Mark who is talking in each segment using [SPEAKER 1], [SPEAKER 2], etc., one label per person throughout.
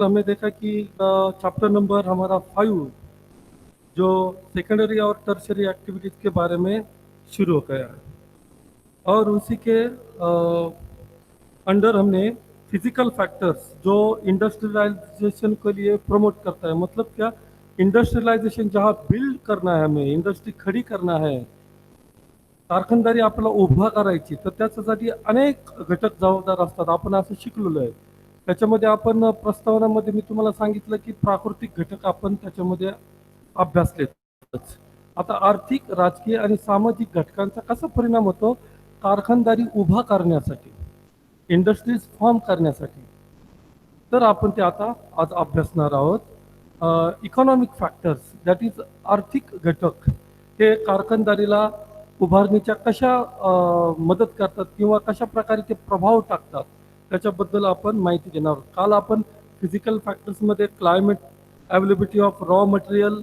[SPEAKER 1] हमने देखा कि चैप्टर नंबर हमारा 5 जो सेकेंडरी और टर्शरी एक्टिविटीज के बारे में शुरू हो गया है और उसी के अंडर हमने फिजिकल फैक्टर्स जो इंडस्ट्रियलाइजेशन के लिए प्रमोट करता है। मतलब क्या, इंडस्ट्रियलायझेशन जहाँ बिल्ड करना है, हमें इंडस्ट्री खड़ी करना है, कारखानदारी आपल्याला उभा करायची, तर त्याच्यासाठी अनेक घटक जबाबदार असतात, आपण असं शिकलेलो आहे। त्याच्यामध्ये आपण प्रस्तावनामध्ये मी तुम्हाला सांगितलं की प्राकृतिक घटक आपण त्याच्यामध्ये अभ्यासलेच। आता आर्थिक, राजकीय आणि सामाजिक घटकांचा कसा परिणाम होतो कारखानदारी उभा करण्यासाठी, इंडस्ट्रीज फॉर्म करण्यासाठी, तर आपण ते आता आज अभ्यासणार आहोत। इकॉनॉमिक फॅक्टर्स दॅट इज आर्थिक घटक हे कारखानदारीला उभारणीच्या कशा मदत करतात किंवा कशा प्रकारे ते प्रभाव टाकतात त्याच्याबद्दल आपण माहिती घेणार आहोत। काल आपण फिजिकल फॅक्टर्समध्ये climate, availability of raw material,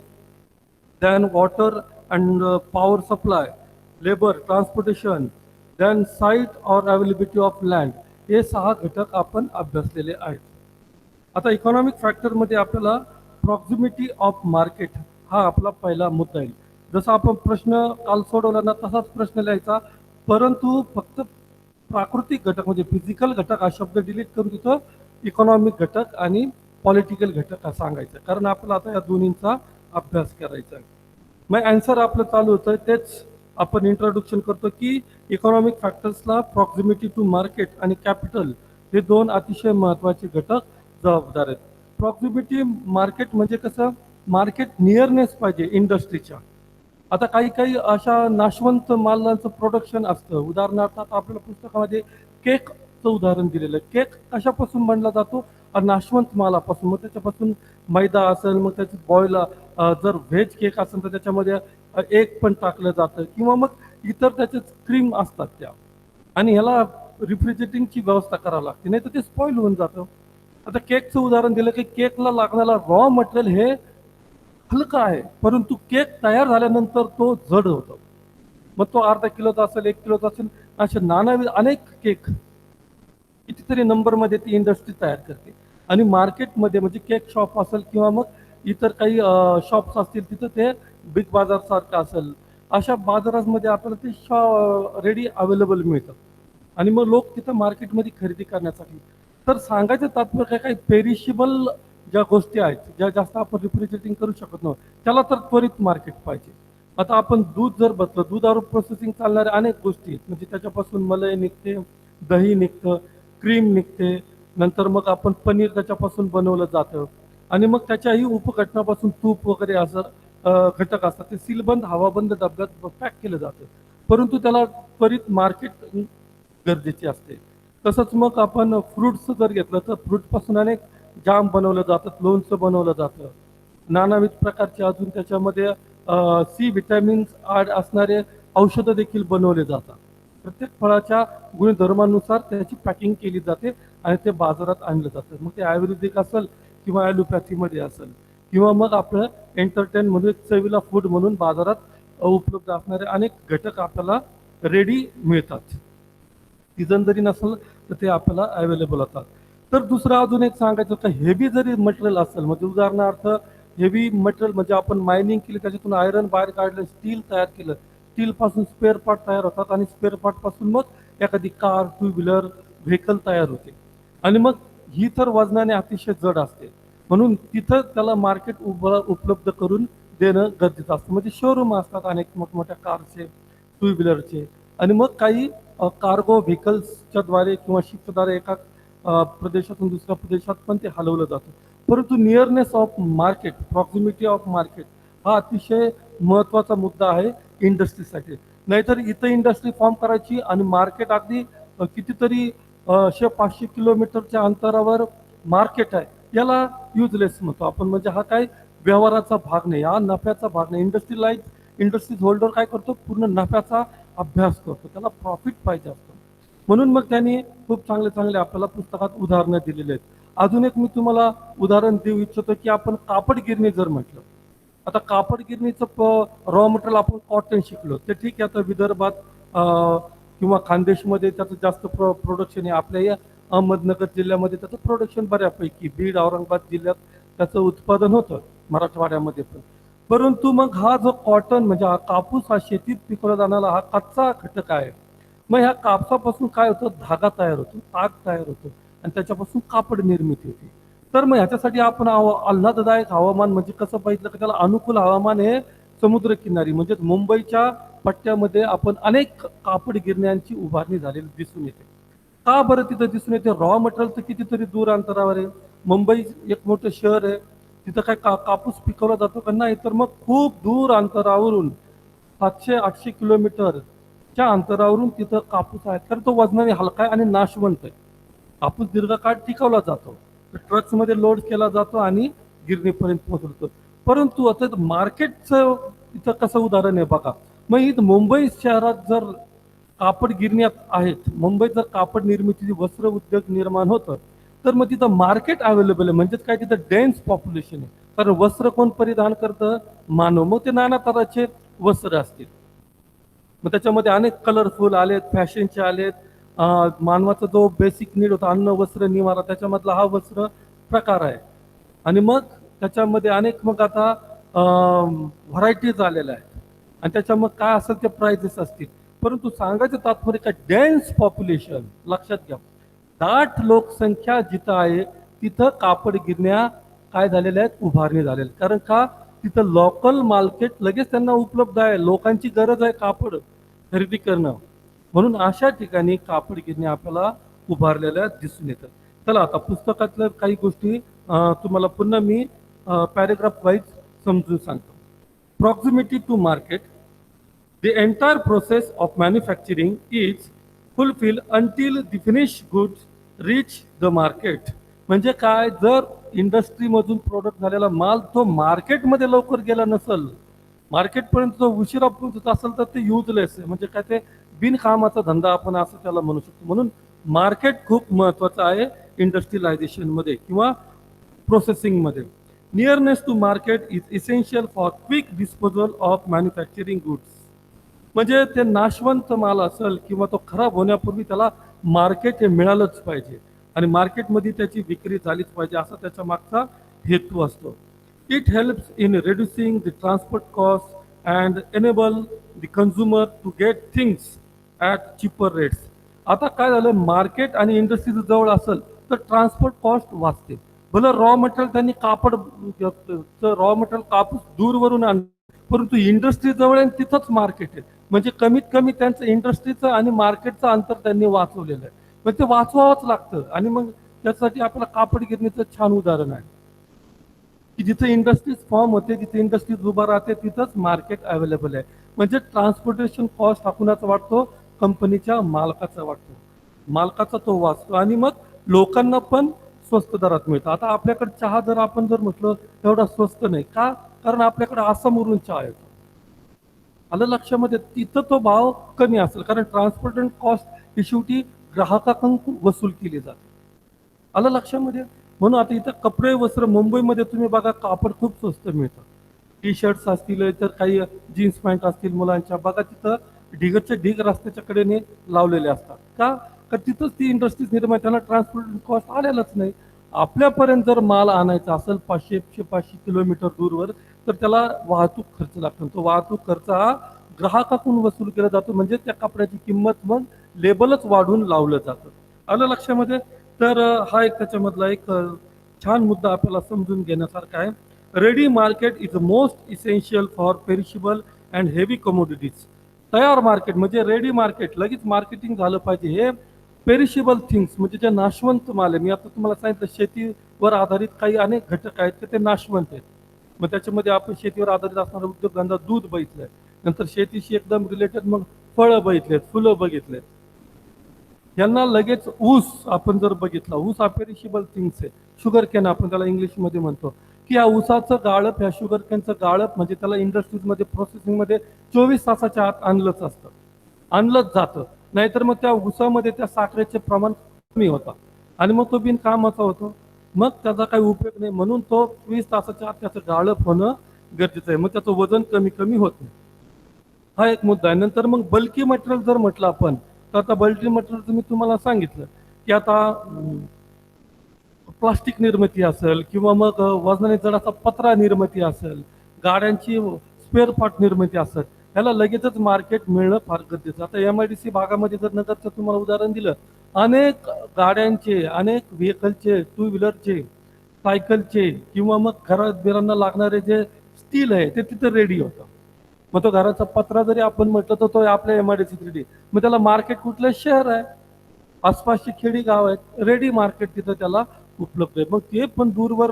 [SPEAKER 1] then water and power supply, labor, transportation, then site or availability of land, हे 6 घटक आपण अभ्यासलेले आहेत। आता इकॉनॉमिक फॅक्टरमध्ये आपल्याला प्रॉक्झिमिटी ऑफ मार्केट हा आपला पहिला मुद्दा आहे। जसा आपण प्रश्न काल सोडवला ना तसाच प्रश्न लिहायचा, परंतु फक्त प्राकृतिक घटक म्हणजे फिजिकल घटक हा शब्द डिलीट करून तिथं इकॉनॉमिक घटक आणि पॉलिटिकल घटक हा सांगायचा, कारण आपल्याला आता या दोन्हींचा अभ्यास करायचा आहे। मग आन्सर आपलं चालू होतं तेच आपण इंट्रोडक्शन करतो की इकॉनॉमिक फॅक्टर्सला प्रॉक्झिमिटी टू मार्केट आणि कॅपिटल हे दोन अतिशय महत्त्वाचे घटक जबाबदार आहेत। प्रॉक्झिमिटी मार्केट म्हणजे कसं, मार्केट नियरनेस पाहिजे इंडस्ट्रीच्या। आता काही काही अशा नाशवंत मालांचं प्रोडक्शन असतं, उदाहरणार्थ आता आपल्या पुस्तकामध्ये केकचं उदाहरण दिलेलं आहे। केक कशापासून बनला जातो, नाशवंत मालापासून। मग त्याच्यापासून मैदा असेल, मग त्याची बॉईल, जर व्हेज केक असेल तर त्याच्यामध्ये एग पण टाकलं जातं, किंवा मग इतर त्याचे क्रीम असतात त्या, आणि ह्याला रिफ्रिजरेटिंगची व्यवस्था करावी लागते, नाही तर ते स्पॉईल होऊन जातं। आता केकचं उदाहरण दिलं की केकला लागणारा रॉ मटेरियल हे हलका आहे, परंतु केक तयार झाल्यानंतर तो जड होतो। मग तो अर्धा किलोचा असेल, 1 किलोचा असेल, असे नानाविध अनेक केक कितीतरी नंबरमध्ये ती इंडस्ट्री तयार करते। आणि मार्केटमध्ये म्हणजे केक शॉप असेल किंवा मग इतर काही शॉप्स असतील, तिथं ते बिग बाजार सारखं असेल, अशा बाजारांमध्ये आपल्याला ते रेडी अवेलेबल मिळतं, आणि मग लोक तिथं मार्केटमध्ये खरेदी करण्यासाठी। तर सांगायचं तात्पर्य काही पेरिशेबल ज्या गोष्टी आहेत, ज्या जास्त आपण रिफ्रिजरेटिंग करू शकत नाही, त्याला तर त्वरित मार्केट पाहिजे। आता आपण दूध जर बघलं, दुधावर प्रोसेसिंग चालणाऱ्या अनेक गोष्टी आहेत, म्हणजे त्याच्यापासून मलाई निघते, दही निघतं, क्रीम निघते, नंतर मग आपण पनीर त्याच्यापासून बनवलं जातं, आणि मग त्याच्याही उपघटनापासून तूप वगैरे असं घटक असतात, ते सीलबंद हवाबंद डब्यात पॅक केलं जातं, परंतु त्याला त्वरित मार्केट गरजेची असते। तसंच मग आपण फ्रूट्स जर घेतलं तर फ्रूटपासून अनेक जाम बनवलं जातं, लोणचं बनवलं जातं, नानाविध प्रकारचे अजून त्याच्यामध्ये सी विटॅमिन्स ॲड असणारे औषधं देखील बनवले जातात। प्रत्येक फळाच्या गुणधर्मानुसार त्याची पॅकिंग केली जाते आणि ते बाजारात आणलं जातं, मग ते आयुर्वेदिक असेल किंवा ॲलोपॅथीमध्ये असेल, किंवा मग आपलं एंटरटेन म्हणून चवीला फूड म्हणून बाजारात उपलब्ध असणारे अनेक घटक आपल्याला रेडी मिळतात। सीझन जरी नसेल तर ते आपल्याला अवेलेबल होतात। तर दुसरं अजून एक सांगायचं तर हेवी जरी मटेरियल असेल, म्हणजे उदाहरणार्थ हेवी मटेरियल म्हणजे आपण मायनिंग केली, त्याच्यातून आयरन बाहेर काढलं, स्टील तयार केलं, स्टीलपासून स्पेअर पार्ट तयार होतात, आणि स्पेअर पार्टपासून मग एखादी कार, टू व्हीलर, व्हेकल तयार होते, आणि मग ही तर वजनाने अतिशय जड असते, म्हणून तिथं त्याला मार्केट उपलब्ध करून देणं गरजेचं असतं। म्हणजे शोरूम असतात अनेक मोठमोठ्या कारचे, टू व्हीलरचे, आणि मग काही कार्गो व्हेकल्सच्या द्वारे किंवा शिपद्वारे एका प्रदेशातून दुसऱ्या प्रदेशात पण ते हलवलं जातं। परंतु nearness of market, proximity of market हा अतिशय महत्त्वाचा मुद्दा आहे इंडस्ट्रीसाठी। नाहीतर इथं इंडस्ट्री फॉर्म करायची आणि मार्केट अगदी कितीतरी 100-500 किलोमीटरच्या अंतरावर मार्केट आहे, याला युजलेस म्हणतो आपण, म्हणजे हा काय व्यवहाराचा भाग नाही, हा नफ्याचा भाग नाही। इंडस्ट्रीज होल्डर काय करतो, पूर्ण नफ्याचा अभ्यास करतो, त्याला प्रॉफिट पाहिजे असतं, म्हणून मग त्यांनी खूप चांगले चांगले आपल्याला पुस्तकात उदाहरणं दिलेली आहेत। अजून एक मी तुम्हाला उदाहरण देऊ इच्छितो की आपण कापड गिरणी जर म्हटलं, आता कापड गिरणीचं रॉ मटेरियल आपण कॉटन शिकलो, ते ठीक आहे, आता विदर्भात किंवा खानदेशमध्ये त्याचं जास्त प्रोडक्शन आहे, आपल्या या अहमदनगर जिल्ह्यामध्ये त्याचं प्रोडक्शन बऱ्यापैकी, बीड औरंगाबाद जिल्ह्यात त्याचं उत्पादन होतं, मराठवाड्यामध्ये पण. परंतु मग हा जो कॉटन म्हणजे हा कापूस हा शेतीत पिकवला जाणारा हा कच्चा घटक आहे. मग ह्या कापसापासून काय होतं, धागा तयार होतो, ताग तयार होतो आणि त्याच्यापासून कापड निर्मिती होते. तर मग ह्याच्यासाठी आपण आल्हाददायक हवामान म्हणजे कसं पाहिजे की त्याला अनुकूल हवामान हे समुद्रकिनारी म्हणजे मुंबईच्या पट्ट्यामध्ये आपण अनेक कापड गिरण्यांची उभारणी झालेली दिसून येते. का बरं तिथं दिसून येते? रॉ मटेरियल तर कितीतरी दूर अंतरावर आहे. मुंबई एक मोठं शहर आहे, तिथं काय कापूस पिकवला जातो का? नाही. तर मग खूप दूर अंतरावरून 700-800 किलोमीटरच्या अंतरावरून तिथं कापूस आहे, तर तो वजनाने हलका आहे आणि नाशवंत आहे. कापूस दीर्घकाळ टिकवला जातो, ट्रक्समध्ये लोड केला जातो आणि गिरणीपर्यंत पोहोचतो. परंतु आता मार्केटचं इथं कसं उदाहरण आहे बघा. मग इथं मुंबई शहरात जर कापड गिरण्या आहेत, मुंबईत जर कापड निर्मिती वस्त्र उद्योग निर्माण होतं, तर मग तिथं मार्केट अवेलेबल आहे. म्हणजेच काय, तिथं डेन्स पॉप्युलेशन आहे. कारण वस्त्र कोण परिधान करतं? मानव. मग ते नाना तऱ्हाचे वस्त्र असतील, मग त्याच्यामध्ये अनेक कलरफुल आलेत, फॅशनचे आलेत. मानवाचा जो बेसिक नीड होता अन्न वस्त्र निवारा, त्याच्यामधला हा वस्त्र प्रकार आहे. आणि मग त्याच्यामध्ये अनेक मग आता व्हरायटीज आलेल्या आहेत आणि त्याच्या मग काय असेल ते प्राइजेस असतील. परंतु सांगायचं तात्पर्य काय, डेन्स पॉप्युलेशन लक्षात घ्या, दाट लोकसंख्या जिथं आहे तिथं कापड गिरण्या काय झालेल्या आहेत, उभारणी झालेल्या. कारण का, तिथं लोकल मार्केट लगेच त्यांना उपलब्ध आहे, लोकांची गरज आहे कापड खरेदी करणं, म्हणून अशा ठिकाणी कापड गिरण्या आपल्याला उभारलेल्या दिसून येतात. चला आता पुस्तकातल्या काही गोष्टी तुम्हाला पुन्हा मी पॅरेग्राफ वाईज समजून सांगतो. Proximity to market, the entire process of manufacturing is fulfilled until the finished goods reach the market. म्हणजे काय, जर इंडस्ट्रीमधून प्रोडक्ट झालेला माल तो मार्केटमध्ये लवकर गेला नसेल, मार्केटपर्यंत जो उशिरा पोहोचत असेल, तर ते युजलेस आहे. म्हणजे काय, ते बिनकामाचा धंदा आपण असं त्याला म्हणू शकतो. म्हणून मार्केट खूप महत्वाचं आहे इंडस्ट्रियलायझेशनमध्ये किंवा प्रोसेसिंगमध्ये. Nearness to market is essential for quick disposal of manufacturing goods. म्हणजे ते नाशवंत माल असेल किंवा तो खराब होण्यापूर्वी त्याला मार्केट हे मिळालंच पाहिजे आणि मार्केटमध्ये त्याची विक्री झालीच पाहिजे, असा त्याच्या मागचा हेतू असतो. It helps in reducing the transport cost and enable the consumer to get things at cheaper rates. आता काय झालं, मार्केट आणि इंडस्ट्री जवळ असेल तर ट्रान्सपोर्ट कॉस्ट वाचते. भलं रॉ मटेरियल त्यांनी रॉ मटेरियल कापूस दूरवरून आण, परंतु इंडस्ट्री जवळ आहे तिथंच मार्केट आहे. म्हणजे कमीत कमी त्यांचं इंडस्ट्रीचं आणि मार्केटचं अंतर त्यांनी वाचवलेलं आहे. मग ते वाचवावंच लागतं. आणि मग त्यासाठी आपल्याला कापड गिरणीचं छान उदाहरण आहे की जिथे इंडस्ट्रीज फॉर्म होते, जिथे इंडस्ट्रीज उभा राहते, तिथंच मार्केट अवेलेबल आहे. म्हणजे ट्रान्सपोर्टेशन कॉस्ट हा कुणाचा वाटतो? कंपनीच्या मालकाचा वाटतो. मालकाचा तो वाचतो आणि मग लोकांना पण स्वस्त दरात मिळतं. आता आपल्याकडे चहा जर आपण जर म्हटलं एवढा स्वस्त नाही का, कारण आपल्याकडे आसामवरून चहा येतो. आलं लक्षामध्ये? तिथं तो भाव कमी असेल, कारण ट्रान्सपोर्टेशन कॉस्ट ही शेवटी ग्राहकाकडून वसूल केली जाते. आलं लक्षामध्ये? म्हणून आता इथं कपडे वस्त्र मुंबईमध्ये तुम्ही बघा, कापड खूप स्वस्त मिळतं. टी शर्ट्स असतील, तर काही जीन्स पॅन्ट असतील मुलांच्या, बघा तिथं ढिगचे ढिग रस्त्याच्या कडेने लावलेले असतात. का? तर तिथंच ती इंडस्ट्रीज निर्माण, त्यांना ट्रान्सपोर्टेशन कॉस्ट आलेलाच नाही. आपल्यापर्यंत जर माल आणायचा असेल 500-500 किलोमीटर दूरवर, तर त्याला वाहतूक खर्च लागतो. तो वाहतूक खर्च हा ग्राहकाकडून वसूल केला जातो. म्हणजे त्या कपड्याची किंमत मग लेबलच वाढवून लावलं जातं. आलं लक्षामध्ये? तर हा एक त्याच्यामधला एक छान मुद्दा आपल्याला समजून घेण्यासारखा आहे. Ready market is most essential for perishable and heavy commodities. तयार मार्केट म्हणजे रेडी मार्केट, लगेच मार्केटिंग झालं पाहिजे. हे पेरिशेबल थिंग्स म्हणजे जे नाशवंत माल आहे, मी आता तुम्हाला सांगितलं शेतीवर आधारित काही अनेक घटक आहेत ते नाशवंत आहेत. मग त्याच्यामध्ये आपण शेतीवर आधारित असणारा उद्योगधंदा दूध बघितलंय, नंतर शेतीशी एकदम रिलेटेड मग फळं बघितलेत, फुलं बघितलेत. यांना लगेच ऊस आपण जर बघितला, ऊस हा पेरिशेबल थिंग्स आहे. शुगर कॅन आपण त्याला इंग्लिशमध्ये म्हणतो, की या ऊसाचं गाळप, ह्या शुगर कॅनचं गाळप म्हणजे त्याला इंडस्ट्रीजमध्ये प्रोसेसिंगमध्ये 24 तासाच्या आत आणलंच असतं, आणलंच जातं. नाहीतर मग त्या ऊसामध्ये त्या साखरेचे प्रमाण कमी होतं आणि मग तो बिनकामाचा होतो, मग त्याचा काही उपयोग नाही. म्हणून तो 20 तासाच्या आत त्याचं गाळप होणं गरजेचं आहे. मग त्याचं वजन कमी कमी होत नाही. हा एक मुद्दा आहे. नंतर मग बल्की मटेरियल जर म्हटलं आपण, तर आता बल्की मटेरियल मी तुम्हाला सांगितलं की आता प्लास्टिक निर्मिती असेल किंवा मग वजनाने जड असा पत्रा निर्मिती असेल, गाड्यांची स्पेअर पार्ट निर्मिती असेल, ह्याला लगेचच मार्केट मिळणं फार गरजेचं. आता MIDC भागामध्ये जर नगरचं तुम्हाला उदाहरण दिलं, अनेक गाड्यांचे, अनेक व्हेकलचे, टू व्हीलरचे, सायकलचे किंवा मग घरात बिरांना लागणारे जे स्टील आहे ते तिथं रेडी होतं. मग तो घराचा पत्रा जरी आपण म्हटलं तर तो आपल्या MIDC रेडी. मग त्याला मार्केट कुठलं? शहर आहे, आसपासची खेडी गाव आहेत, रेडी मार्केट तिथं त्याला उपलब्ध आहे. मग ते पण दूरवर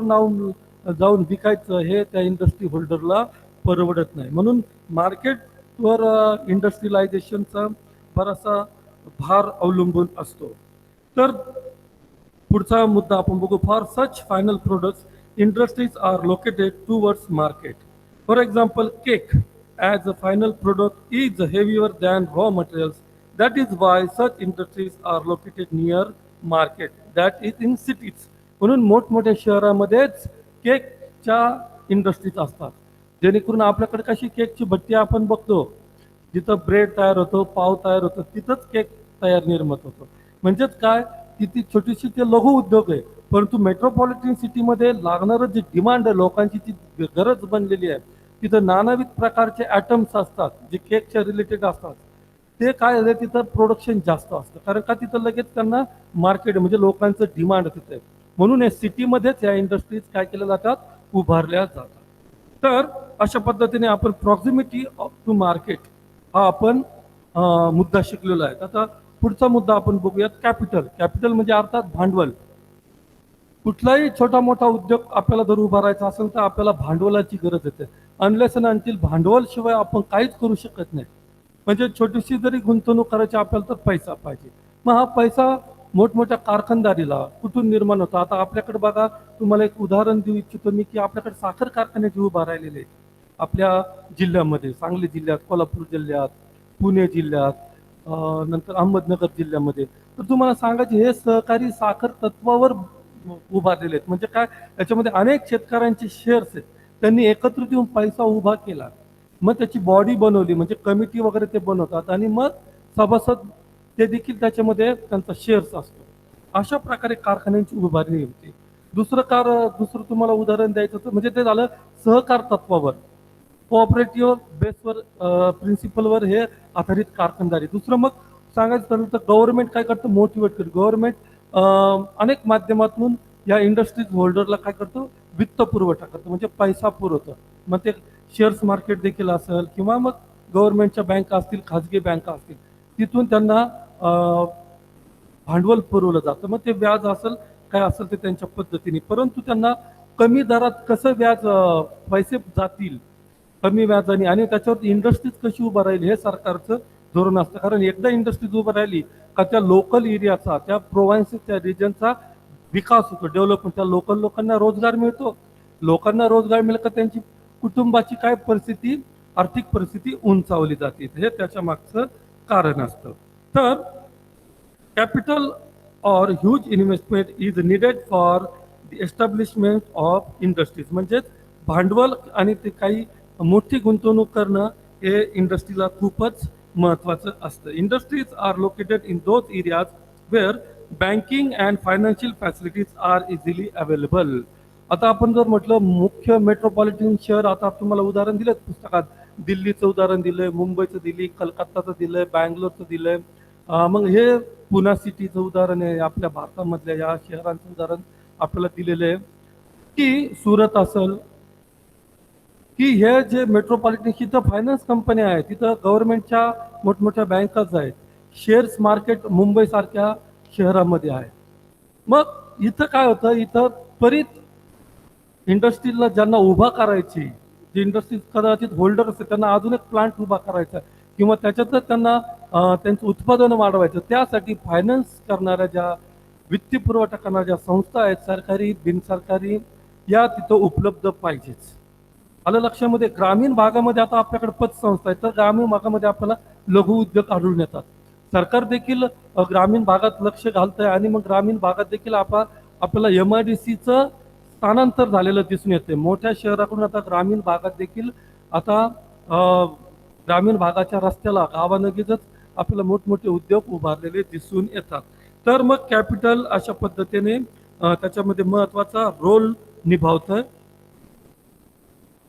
[SPEAKER 1] जाऊन विकायचं हे त्या इंडस्ट्री होल्डरला परवडत नाही. म्हणून मार्केटवर इंडस्ट्रियलायझेशनचा बराचसा भार अवलंबून असतो. तर पुढचा मुद्दा आपण बघू. For such final products industries are located towards market. For example, cake as a final product is heavier than raw materials. That is why such industries are located near market, that is in cities. म्हणून मोठमोठ्या शहरामध्येच केकच्या industries असतात, जेणेकरून आपल्याकडे कशी केकची भट्टी आपण बघतो, जिथं ब्रेड तयार होतो, पाव तयार होतो, तिथंच केक तयार निर्मित होतो. म्हणजेच काय, ती छोटीशी ते लघु उद्योग आहे. परंतु मेट्रोपॉलिटन सिटीमध्ये लागणारं जे डिमांड आहे, लोकांची जी गरज बनलेली आहे, तिथं नानाविध प्रकारचे ॲटम्स असतात जे केकच्या रिलेटेड असतात. ते काय आहे, तिथं प्रोडक्शन जास्त असतं, कारण का तिथं लगेच त्यांना मार्केट म्हणजे लोकांचं डिमांड तिथं आहे. म्हणून या सिटीमध्येच या इंडस्ट्रीज काय केल्या जातात, उभारल्या जातात. तर अशा पद्धतीने आपण प्रॉक्झिमिटी टू मार्केट हा आपण मुद्दा शिकलेला आहे. आता पुढचा मुद्दा आपण बघूयात, कॅपिटल. कॅपिटल म्हणजे अर्थात भांडवल. कुठलाही छोटा मोठा उद्योग आपल्याला जर उभारायचा असेल तर आपल्याला भांडवलाची गरज येते. अनलेस अँड अंटिल भांडवल शिवाय आपण काहीच करू शकत नाही. म्हणजे छोटीशी जरी गुंतवणूक करायची आपल्याला तर पैसा पाहिजे. मग हा पैसा मोठमोठ्या कारखानदारीला कुठून निर्माण होतो? आता आपल्याकडे बघा, तुम्हाला एक उदाहरण देऊ इच्छितो मी की आपल्याकडे साखर कारखाने जे उभा राहिलेले आहेत आपल्या जिल्ह्यामध्ये, सांगली जिल्ह्यात, कोल्हापूर जिल्ह्यात, पुणे जिल्ह्यात, नंतर अहमदनगर जिल्ह्यामध्ये. तर तुम्हाला सांगायचे, हे सहकारी साखर तत्वावर उभारलेले आहेत. म्हणजे काय, याच्यामध्ये अनेक शेतकऱ्यांचे शेअर्स आहेत, त्यांनी एकत्रित येऊन पैसा उभा केला, मग त्याची बॉडी बनवली, म्हणजे कमिटी वगैरे ते बनवतात, आणि मग सभासद ते देखील त्याच्यामध्ये त्यांचा शेअर्स असतो. अशा प्रकारे कारखान्यांची उभारणी होती. दुसरं तुम्हाला उदाहरण द्यायचं तर म्हणजे ते झालं सहकार तत्वावर, कोऑपरेटिव्ह बेसवर, प्रिन्सिपलवर हे आधारित कारखानदारी. दुसरं मग सांगायचं झालं तर गव्हर्नमेंट काय करतं, मोटिवेट करतं. गव्हर्नमेंट अनेक माध्यमातून या इंडस्ट्रीज होल्डरला काय करतो, वित्त पुरवठा करतो, म्हणजे पैसा पुरवतं. मग ते शेअर्स मार्केट देखील असेल किंवा मग गव्हर्नमेंटच्या बँका असतील, खाजगी बँका असतील, तिथून त्यांना भांडवल पुरवलं जातं. मग ते व्याज असेल काय असेल ते त्यांच्या पद्धतीने, परंतु त्यांना कमी दरात कसं व्याज पैसे जातील कमी व्याजाने, आणि त्याच्यावर इंडस्ट्रीज कशी उभं राहील हे सरकारचं धोरण असतं. कारण एकदा इंडस्ट्रीज उभं राहिली का त्या लोकल एरियाचा, त्या प्रोव्हान्स, त्या रिजनचा विकास होतो, डेव्हलपमेंट. त्या लोकल लोकांना रोजगार मिळतो. लोकांना रोजगार मिळाला का त्यांची कुटुंबाची काय परिस्थिती, आर्थिक परिस्थिती उंचावली जाते. हे त्याच्या मागचं कारण असतं. तर कॅपिटल और huge investment is needed for the establishment of industries. म्हणजेच भांडवल आणि ते काही मोठी गुंतवणूक करणं हे इंडस्ट्रीला खूपच महत्त्वाचं असतं. Industries are located in those areas where banking and financial facilities are easily available. आता आपण जर म्हटलं मुख्य मेट्रोपॉलिटन शहर, आता तुम्हाला उदाहरण दिलं पुस्तकात, दिल्लीचं उदाहरण दिलंय, मुंबईचं दिली, कलकत्ताचं दिलंय, बँगलोरचं दिलंय. मग हे पुणे सिटीचं उदाहरण आहे, आपल्या भारतामधल्या या शहरांचं उदाहरण आपल्याला दिलेलं आहे. की सुरत असेल, की हे जे मेट्रोपॉलिटन, तिथं फायनान्स कंपन्या आहेत, तिथं गव्हर्नमेंटच्या मोठमोठ्या बँकाच आहेत, शेअर्स मार्केट मुंबईसारख्या शहरामध्ये आहे. मग इथं काय होतं, इथं त्वरित इंडस्ट्रीला ज्यांना उभा करायची, जे इंडस्ट्री कदाचित होल्डर असते, त्यांना अजून एक प्लांट उभा करायचा किंवा त्याच्यातच त्यांना त्यांचं उत्पादन वाढवायचं, त्यासाठी फायनान्स करणाऱ्या ज्या वित्तीय पुरवठा करणाऱ्या ज्या संस्था आहेत, सरकारी बिनसरकारी, या तिथं उपलब्ध पाहिजेच. आलं लक्षामध्ये. ग्रामीण भागामध्ये आता आपल्याकडे पतसंस्था आहेत, तर ग्रामीण भागामध्ये आपल्याला लघु उद्योग आढळून येतात. सरकार देखील ग्रामीण भागात लक्ष घालतंय, आणि मग ग्रामीण भागात देखील आपल्याला MIDCचं स्थानांतर झालेलं दिसून येते. मोठ्या शहराकडून आता ग्रामीण भागात देखील आता ग्रामीण भागाच्या रस्त्याला, गावानगीचच आपल्याला मोठमोठे उद्योग उभारलेले दिसून येतात. तर मग कॅपिटल अशा पद्धतीने त्याच्यामध्ये महत्वाचा रोल निभावतं.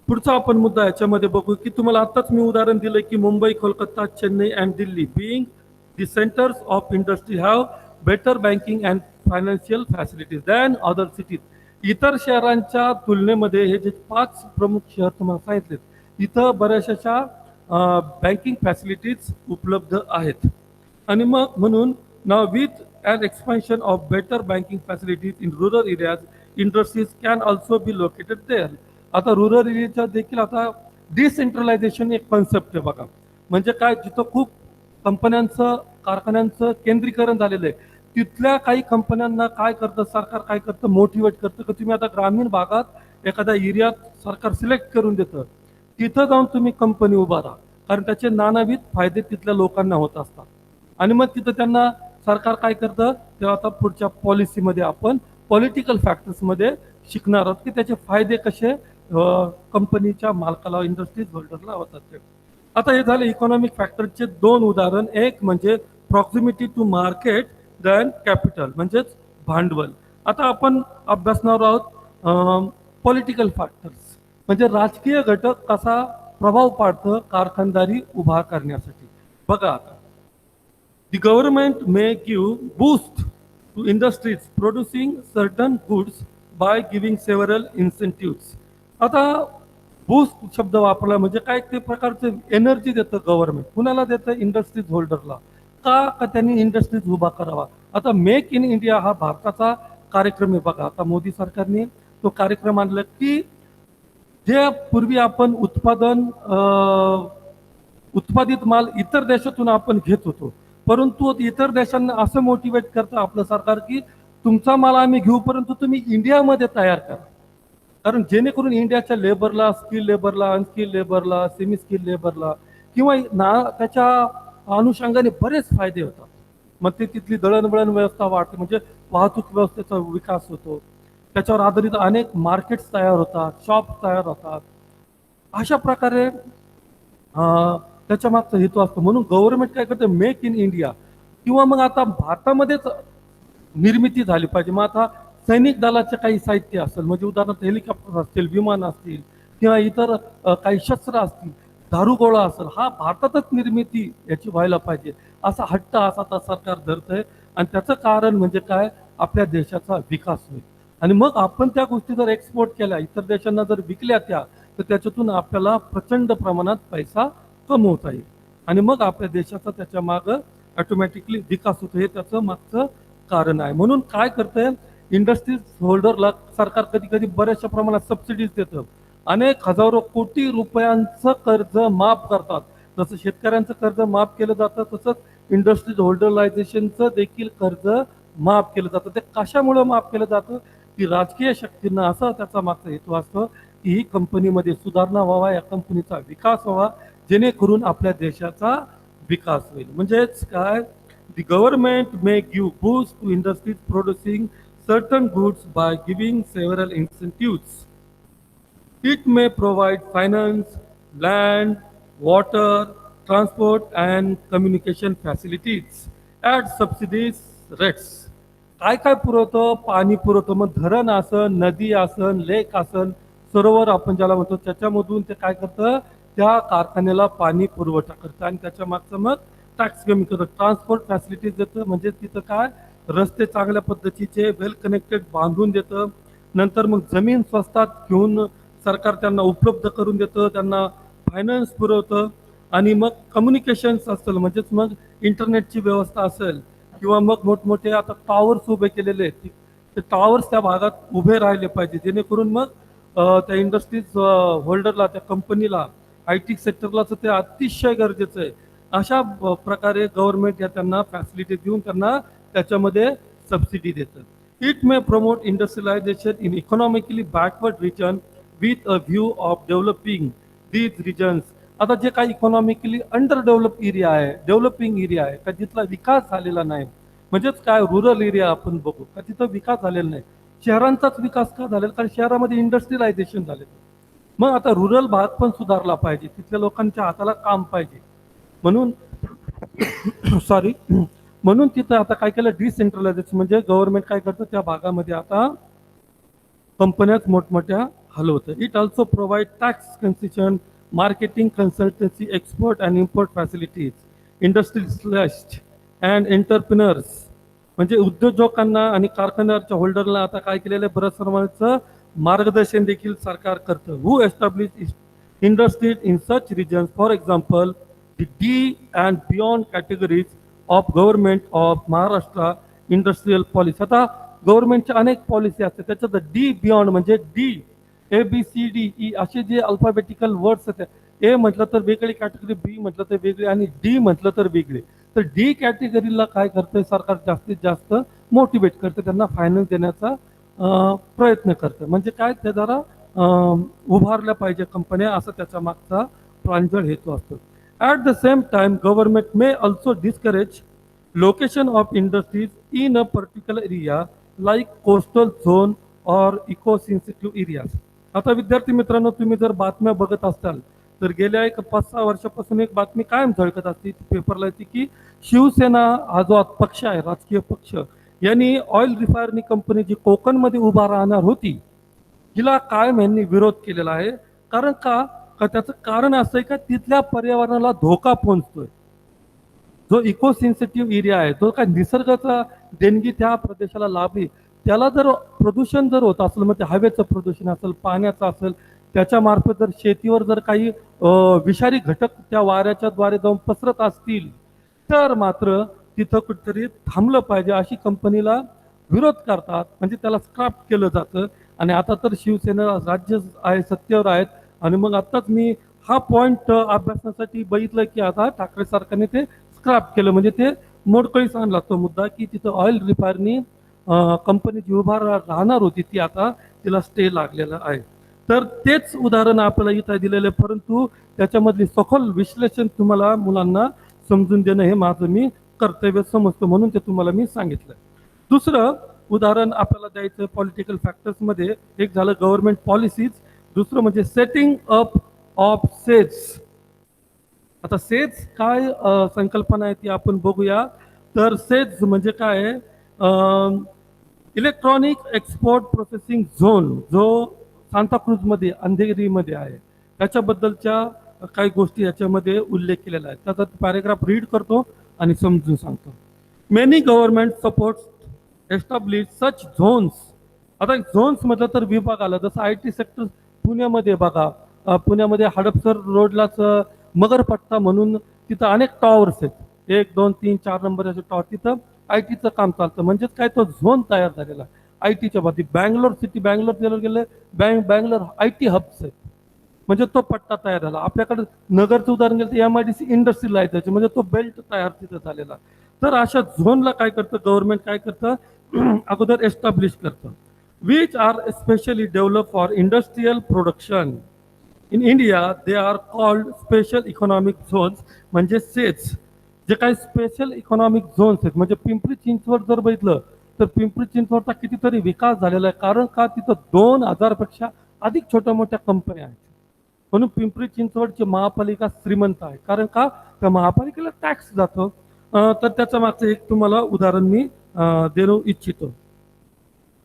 [SPEAKER 1] पुढचा आपण मुद्दा याच्यामध्ये बघू की तुम्हाला आताच मी उदाहरण दिलं की Mumbai, Kolkata, Chennai and Delhi being the centres of industry have better banking and financial facilities than other cities. इतर शहरांच्या तुलनेमध्ये हे जे 5 प्रमुख शहर तुम्हाला सांगितलेत इथं बऱ्याचशा बँकिंग फॅसिलिटीज उपलब्ध आहेत. आणि मग म्हणून now with an expansion of better banking facilities in rural areas, industries can also be located there. आता रुरल एरियाच्या देखील आता डिसेंट्रलायझेशन एक कॉन्सेप्ट आहे बघा. म्हणजे काय, जिथं खूप कंपन्यांचं कारखान्यांचं केंद्रीकरण झालेलं आहे तिथल्या काही कंपन्यांना काय करतं सरकार, काय करतं मोटिवेट करतं की तुम्ही आता ग्रामीण भागात एखाद्या एरियात सरकार सिलेक्ट करून देतं, तिथं जाऊन तुम्ही कंपनी उभारा, कारण त्याचे नानाविध फायदे तिथल्या लोकांना होत असतात. आणि मग तिथं त्यांना सरकार काय करतं तेव्हा आता पुढच्या पॉलिसीमध्ये आपण पॉलिटिकल फॅक्टर्समध्ये शिकणार आहोत की त्याचे फायदे कसे कंपनीच्या मालकाला, इंडस्ट्रीज होल्डरला होतात ते. आता हे झाले इकॉनॉमिक फॅक्टरचे 2 उदाहरण. एक म्हणजे proximity to market, then capital म्हणजेच भांडवल. आता आपण अभ्यासणार आहोत पॉलिटिकल फॅक्टर्स म्हणजे राजकीय घटक कसा प्रभाव पाडतं कारखानदारी उभा करण्यासाठी. बघा आता the government may give boost to industries producing certain goods by giving several incentives. आता बूस्ट शब्द वापरला म्हणजे काय, ते प्रकारचे एनर्जी देतं गव्हर्नमेंट. कुणाला देतं? इंडस्ट्रीज होल्डरला. का त्यांनी इंडस्ट्रीज उभा करावा. आता मेक इन इंडिया हा भारताचा कार्यक्रम आहे बघा. आता मोदी सरकारने तो कार्यक्रम आणला की जे पूर्वी आपण उत्पादित माल इतर देशातून आपण घेत होतो, परंतु इतर देशांना असं मोटिवेट करतं आपलं सरकार की तुमचा माल आम्ही घेऊ परंतु तुम्ही इंडियामध्ये तयार करा. कारण जेणेकरून इंडियाच्या लेबरला, स्किल लेबरला, अनस्किल लेबरला, सेमी स्किल लेबरला किंवा त्याच्या अनुषंगाने बरेच फायदे होतात. मग ते तिथली दळणवळण व्यवस्था वाढते, म्हणजे वाहतूक व्यवस्थेचा विकास होतो, त्याच्यावर आधारित अनेक मार्केट्स तयार होतात, शॉप्स तयार होतात. अशा प्रकारे त्याच्या मागचा हेतू असतो. म्हणून गव्हर्नमेंट काय करते, मेक इन इंडिया किंवा मग आता भारतामध्येच निर्मिती झाली पाहिजे. मग आता सैनिक दलाचे काही साहित्य असेल, म्हणजे उदाहरणार्थ हेलिकॉप्टर असतील, विमान असतील किंवा इतर काही शस्त्र असतील, दारुगोळा असेल, हा भारतातच निर्मिती याची व्हायला पाहिजे असा हट्ट असा आता सरकार धरतंय. आणि त्याचं कारण म्हणजे काय, आपल्या देशाचा विकास होईल. आणि मग आपण त्या गोष्टी जर एक्सपोर्ट केल्या, इतर देशांना जर विकल्या त्या, तर त्याच्यातून आपल्याला प्रचंड प्रमाणात पैसा कमवता येईल आणि मग आपल्या देशाचा त्याच्या मागं ऑटोमॅटिकली विकास होतो. हे त्याचं मागचं कारण आहे. म्हणून काय करतंय, इंडस्ट्रीज होल्डरला सरकार कधी कधी बऱ्याचशा प्रमाणात सबसिडीज देतं. अनेक हजारो कोटी रुपयांचं कर्ज माफ करतात. जसं शेतकऱ्यांचं कर्ज माफ केलं जातं तसंच इंडस्ट्रीज होल्डरलायझेशनचं देखील कर्ज माफ केलं जातं. ते कशामुळे माफ केलं जातं की राजकीय शक्तींना असा त्याचा मागचा हेतू असतो की ही कंपनीमध्ये सुधारणा व्हावा, या कंपनीचा विकास व्हावा, जेणेकरून आपल्या देशाचा विकास होईल. म्हणजेच काय, the government may give boost to industries producing certain goods by giving several incentives. It may provide finance, land, water, transport and communication facilities at subsidies rates. काय काय पुरवतं, पाणी पुरवतं. मग धरण असन, नदी असन, लेक असन, सरोवर आपण ज्याला म्हणतो, त्याच्यामधून ते काय करतं, त्या कारखान्याला पाणी पुरवठा करतं आणि त्याच्या मागचं मग टॅक्स कमी करतं. ट्रान्सपोर्ट फॅसिलिटीज देतं, म्हणजे तिथं काय, रस्ते चांगल्या पद्धतीचे वेल कनेक्टेड बांधून देतं. नंतर मग जमीन स्वस्तात घेऊन सरकार त्यांना उपलब्ध करून देतं, त्यांना फायनान्स पुरवतं. आणि मग कम्युनिकेशन्स असेल, म्हणजेच मग इंटरनेटची व्यवस्था असेल किंवा मग मोठमोठे आता टॉवर्स उभे केलेले आहेत, ते टॉवर्स त्या भागात उभे राहिले पाहिजे, जेणेकरून मग त्या इंडस्ट्रीज होल्डरला, त्या कंपनीला, आय टी सेक्टरला ते अतिशय गरजेचं आहे. अशा प्रकारे गव्हर्नमेंट या त्यांना फॅसिलिटी देऊन त्यांना त्याच्यामध्ये सबसिडी देतं. It may promote industrialisation in economically backward region with a view of developing these regions. आता जे काही इकॉनॉमिकली अंडर डेव्हलप एरिया आहे, डेव्हलपिंग एरिया आहे का, जिथला विकास झालेला नाही, म्हणजेच काय रुरल एरिया आपण बघू का, तिथं विकास झालेला नाही. शहरांचाच विकास का झालेला, कारण शहरामध्ये इंडस्ट्रियलायझेशन झालेलं. मग आता रुरल भाग पण सुधारला पाहिजे, तिथल्या लोकांच्या हाताला काम पाहिजे. म्हणून सॉरी, म्हणून तिथं आता काय केलं, डिसेंट्रलायझेशन म्हणजे गव्हर्नमेंट काय करतं त्या भागामध्ये आता कंपन्याच मोठमोठ्या हलवतं. It also provide tax concession, marketing consultancy, export and import facilities, industrialist and entrepreneurs म्हणजे उद्योजकांना आणि कारखान्याच्या होल्डरला आता काय केलेलं आहे, बऱ्याच प्रमाणाचं मार्गदर्शन देखील सरकार करतं. Who establish industries in such regions, for example the D and beyond categories of government of Maharashtra industrial policy. आता गव्हर्नमेंटच्या अनेक पॉलिसी असतात, त्याच्यात डी बियॉन्ड म्हणजे डी, ABCDE असे जे अल्फाबेटिकल वर्ड्स आहेत, ए म्हटलं तर वेगळी कॅटेगरी, बी म्हटलं तर वेगळी आणि डी म्हटलं तर वेगळे. तर डी कॅटेगरीला काय करतंय सरकार, जास्तीत जास्त मोटिवेट करते, त्यांना फायनान्स देण्याचा प्रयत्न करतं. म्हणजे काय, ते जरा उभारल्या पाहिजे कंपन्या, असं त्याच्या मागचा प्रांजळ हेतू असतो. At the same time government may also discourage location of industries in a particular area like coastal zone or eco-sensitive areas. आता विद्यार्थी मित्रांनो, तुम्ही जर बातम्या बघत असाल तर गेल्या एक 5-6 वर्षापासून एक बातमी कायम झळकत असते पेपरला येते की शिवसेना हा जो पक्ष आहे, राजकीय पक्ष, यांनी ऑइल रिफायनरी कंपनी जी कोकणमध्ये उभा राहणार होती हिला कायम यांनी विरोध केलेला आहे. कारण का, त्याचं कारण असं आहे का तिथल्या पर्यावरणाला धोका पोहोचतोय. जो इको सेन्सिटिव्ह एरिया आहे, तो काय निसर्गाचा देणगी त्या प्रदेशाला लाभली, त्याला जर प्रदूषण जर होत असेल, मग ते हवेचं प्रदूषण असेल, पाण्याचं असेल, त्याच्या मार्फत जर शेतीवर जर काही विषारी घटक त्या वाऱ्याच्या द्वारे जाऊन पसरत असतील तर मात्र तिथं कुठेतरी थांबलं पाहिजे, अशी कंपनीला विरोध करतात. म्हणजे त्याला स्क्रॅप केलं जातं. आणि आता तर शिवसेना राज्य आहे, सत्तेवर आहेत. आणि मग आताच मी हा पॉइंट अभ्यासासाठी बघितलं की आता ठाकरे सरकारने ते स्क्रॅप केलं, म्हणजे ते मोडकळीस आणला तो मुद्दा की तिथं ऑइल रिफायनरी कंपनी जी उभा राहणार होती ती आता तिला स्टे लागलेला आहे. तर तेच उदाहरण आपल्याला इथं दिलेलं आहे, परंतु त्याच्यामधली सखोल विश्लेषण तुम्हाला मुलांना समजून देणं हे माझं मी कर्तव्य समजतो, म्हणून ते तुम्हाला मी सांगितलं. दुसरं उदाहरण आपल्याला द्यायचं पॉलिटिकल फॅक्टर्समध्ये, एक झालं गव्हर्नमेंट पॉलिसीज, दुसरं म्हणजे सेटिंग अप ऑफ सेज. आता सेज काय संकल्पना आहे ती आपण बघूया. तर सेज म्हणजे काय, इलेक्ट्रॉनिक एक्सपोर्ट प्रोसेसिंग झोन, जो सांताक्रूजमध्ये अंधेरीमध्ये आहे, त्याच्याबद्दलच्या काही गोष्टी याच्यामध्ये उल्लेख केलेला आहे. त्याचा पॅरेग्राफ रीड करतो आणि समजून सांगतो. मेनी गव्हर्नमेंट सपोर्ट्स एस्टॅब्लिश सच झोन्स. आता झोन्स म्हटलं तर विभाग आला, जसं IT सेक्टर पुण्यामध्ये बघा, पुण्यामध्ये हडपसर रोडलाच मगरपट्टा म्हणून तिथं अनेक टॉवर्स आहेत, 1, 2, 3, 4 नंबरचे टॉवर, तिथं IT चं काम चालतं. म्हणजेच काय, तो झोन तयार झालेला आहे IT च्या बाबतीत. बँगलोर सिटी, बँगलोर गेलं गेलं बँगलोर IT हब्स आहेत, म्हणजे तो पट्टा तयार झाला. आपल्याकडे नगरचं उदाहरण गेलं तर MIDC इंडस्ट्रियलायझेशन, म्हणजे तो बेल्ट तयार तिथं झालेला. तर अशा झोनला काय करतं गव्हर्नमेंट, काय करतं अगोदर एस्टॅब्लिश करतं, which are specially develop for industrial production. In India they are called special economic zones, म्हणजे सेज. जे काही स्पेशल इकॉनॉमिक झोन्स आहेत, म्हणजे पिंपरी चिंचवड जर बघितलं तर पिंपरी चिंचवडचा कितीतरी विकास झालेला आहे. कारण का, तिथं 2000 पेक्षा अधिक छोट्या मोठ्या कंपन्या आहेत. म्हणून पिंपरी चिंचवडची महापालिका श्रीमंत आहे. कारण का, त्या महापालिकेला टॅक्स जातो. तर त्याच्या मागचं एक तुम्हाला उदाहरण मी देऊ इच्छितो.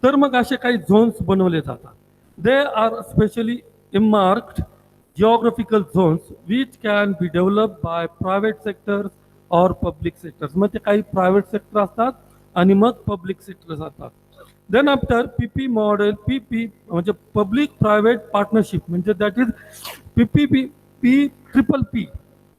[SPEAKER 1] तर मग असे काही झोन्स बनवले जातात. They are specially earmarked geographical zones which can be develop by private sector और पब्लिक सेक्टर्स. मग ते काही प्रायव्हेट सेक्टर असतात आणि मग पब्लिक सेक्टर असतात. Then after PP model, PP म्हणजे पब्लिक प्रायव्हेट पार्टनरशिप, म्हणजे दॅट इज PPP,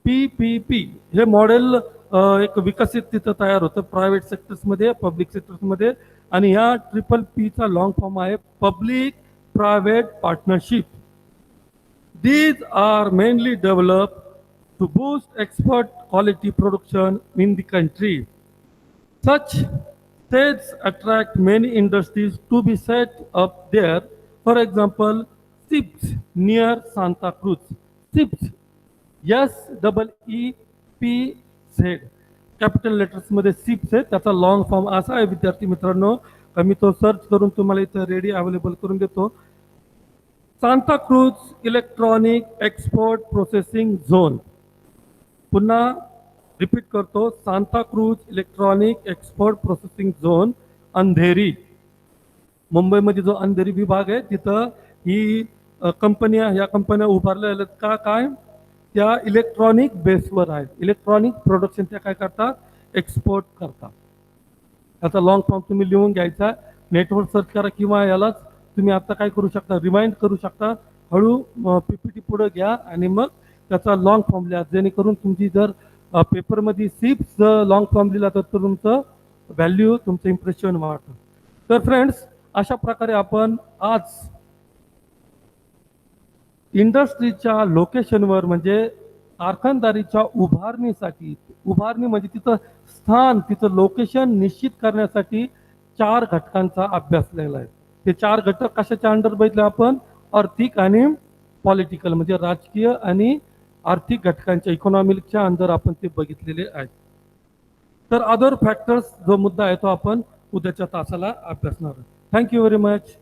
[SPEAKER 1] PPP हे मॉडेल एक विकसित तिथं तयार होतं प्रायव्हेट सेक्टर्समध्ये, पब्लिक सेक्टर्समध्ये. आणि ह्या PPP चा लॉंग फॉर्म आहे public private partnership. These are mainly developed to boost export quality production in the country. Such states attract many industries to be set up there. For example, SIPS near Santa Cruz. SIPS, SEEPZ, capital लेटर्समध्ये SIPS आहे. त्याचा long form असा आहे विद्यार्थी मित्रांनो, का मी तो search करून तुम्हाला इथं रेडी अवेलेबल करून देतो. Santacruz electronic export processing zone. पुन्हा रिपीट करतो, Santacruz electronic export processing zone Andheri. मुंबईमध्ये जो अंधेरी विभाग आहे तिथं ही कंपन्या, ह्या कंपन्या उभारल्या आहेत का? काय त्या इलेक्ट्रॉनिक बेसवर आहेत. इलेक्ट्रॉनिक प्रोडक्शन त्या काय करतात? एक्सपोर्ट करतात. त्याचा लॉंग फॉर्म तुम्ही लिहून घ्यायचा, नेटवर सर्च करा, किंवा यालाच तुम्ही आता काय करू शकता, रिमाइंड करू शकता. हळू पीपीटी पुढे घ्या आणि मग त्याचा लॉंग फॉर्म लिहा, जेणेकरून तुमची जर पेपरमध्ये सिप्स लॉंग फॉर्म लिहिला तर तुमचं व्हॅल्यू, तुमचं इम्प्रेशन वाढतं. तर फ्रेंड्स, अशा प्रकारे आपण आज इंडस्ट्रीच्या लोकेशनवर, म्हणजे कारखानदारीच्या उभारणीसाठी, उभारणी म्हणजे तिथं स्थान, तिथं लोकेशन निश्चित करण्यासाठी 4 घटकांचा अभ्यास केलेला आहे. ते 4 घटक कशाच्या अंडर बघितले आपण? आर्थिक आणि पॉलिटिकल, म्हणजे राजकीय आणि आर्थिक घटकांच्या, इकॉनॉमिकच्या अंडर आपण ते बघितलेले आहेत. तर अदर फॅक्टर्स जो मुद्दा आहे तो आपण उद्याच्या तासाला अभ्यासणार. Thank you very much.